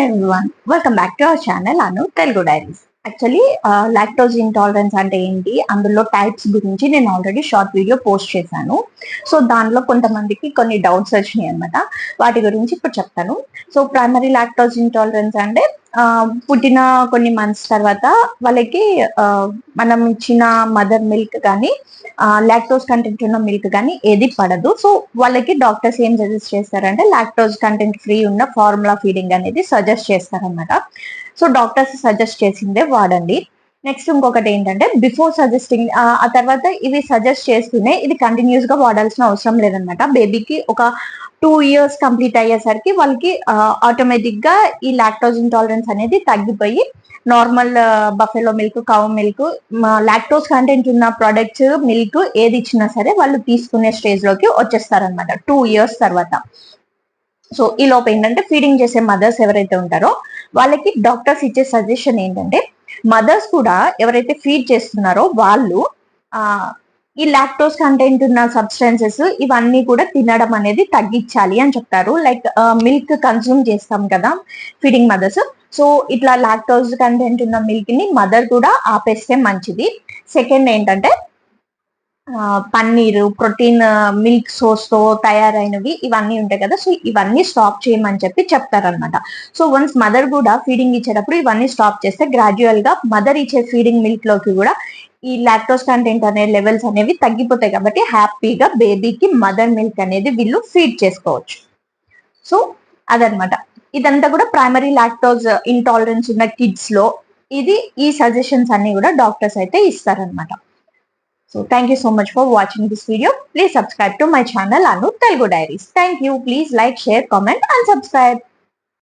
Hi everyone, welcome back to our channel Anu Telugu diaries. Actually lactose intolerance అంటే ఏంటి, అందులో types గురించి నేను ఆల్రెడీ షార్ట్ వీడియో పోస్ట్ చేశాను. సో దానిలో కొంతమందికి కొన్ని డౌట్స్ వచ్చినాయి అనమాట. వాటి గురించి ఇప్పుడు చెప్తాను. సో ప్రైమరీ లాక్టోజ్ ఇంటాలరెన్స్ అంటే పుట్టిన కొన్ని మంత్స్ తర్వాత వాళ్ళకి మనం ఇచ్చిన మదర్ మిల్క్ కానీ లాక్టోజ్ కంటెంట్ ఉన్న మిల్క్ కానీ ఏది పడదు. సో వాళ్ళకి డాక్టర్స్ ఏం సజెస్ట్ చేస్తారంటే లాక్టోజ్ కంటెంట్ ఫ్రీ ఉన్న ఫార్ములా ఫీడింగ్ అనేది సజెస్ట్ చేస్తారనమాట. సో డాక్టర్స్ సజెస్ట్ చేసిందే వాడండి. నెక్స్ట్ ఇంకొకటి ఏంటంటే బిఫోర్ సజెస్టింగ్ ఆ తర్వాత ఇవి సజెస్ట్ చేస్తూనే ఇది కంటిన్యూస్ గా వాడాల్సిన అవసరం లేదనమాట. బేబీకి ఒక 2 years కంప్లీట్ అయ్యేసరికి వాళ్ళకి ఆటోమేటిక్ గా ఈ లాక్టోజ్ ఇంటాలరెన్స్ అనేది తగ్గిపోయి normal buffalo milk, cow milk, lactose content ఉన్న ప్రొడక్ట్స్ మిల్క్ ఏది ఇచ్చినా సరే వాళ్ళు తీసుకునే స్టేజ్ లోకి వచ్చేస్తారనమాట 2 years తర్వాత. సో ఈ లోపు ఏంటంటే ఫీడింగ్ చేసే మదర్స్ ఎవరైతే ఉంటారో వాళ్ళకి డాక్టర్స్ ఇచ్చే సజెషన్ ఏంటంటే మదర్స్ కూడా ఎవరైతే ఫీడ్ చేస్తున్నారో వాళ్ళు ఈ లాక్టోజ్ కంటెంట్ ఉన్న సబ్స్టెన్సెస్ ఇవన్నీ కూడా తినడం అనేది తగ్గించాలి అని చెప్తారు. లైక్ మిల్క్ కన్స్యూమ్ చేస్తాం కదా ఫీడింగ్ మదర్స్, సో ఇట్లా లాక్టోజ్ కంటెంట్ ఉన్న మిల్క్ ని మదర్ కూడా ఆపేస్తే మంచిది. సెకండ్ ఏంటంటే పన్నీరు, ప్రోటీన్ మిల్క్ సోర్స్ తో తయారైనవి ఇవన్నీ ఉంటాయి కదా, సో ఇవన్నీ స్టాప్ చేయమని చెప్పి చెప్తారనమాట. సో వన్స్ మదర్ కూడా ఫీడింగ్ ఇచ్చేటప్పుడు ఇవన్నీ స్టాప్ చేస్తే గ్రాడ్యువల్ గా మదర్ ఇచ్చే ఫీడింగ్ మిల్క్ లోకి కూడా ఈ లాక్టోజ్ కంటెంట్ అనే లెవెల్స్ అనేవి తగ్గిపోతాయి కాబట్టి హ్యాపీగా బేబీకి మదర్ మిల్క్ అనేది వీళ్ళు ఫీడ్ చేసుకోవచ్చు. సో అదనమాట. ఇదంతా కూడా ప్రైమరీ లాక్టోజ్ ఇంటాలరెన్స్ ఉన్న కిడ్స్ లో ఈ సజెషన్స్ అన్ని కూడా డాక్టర్స్ అయితే ఇస్తారనమాట. So thank you so much for watching this video. Please subscribe to my channel Anu Telugu Diaries. Thank you. Please like, share, comment and subscribe.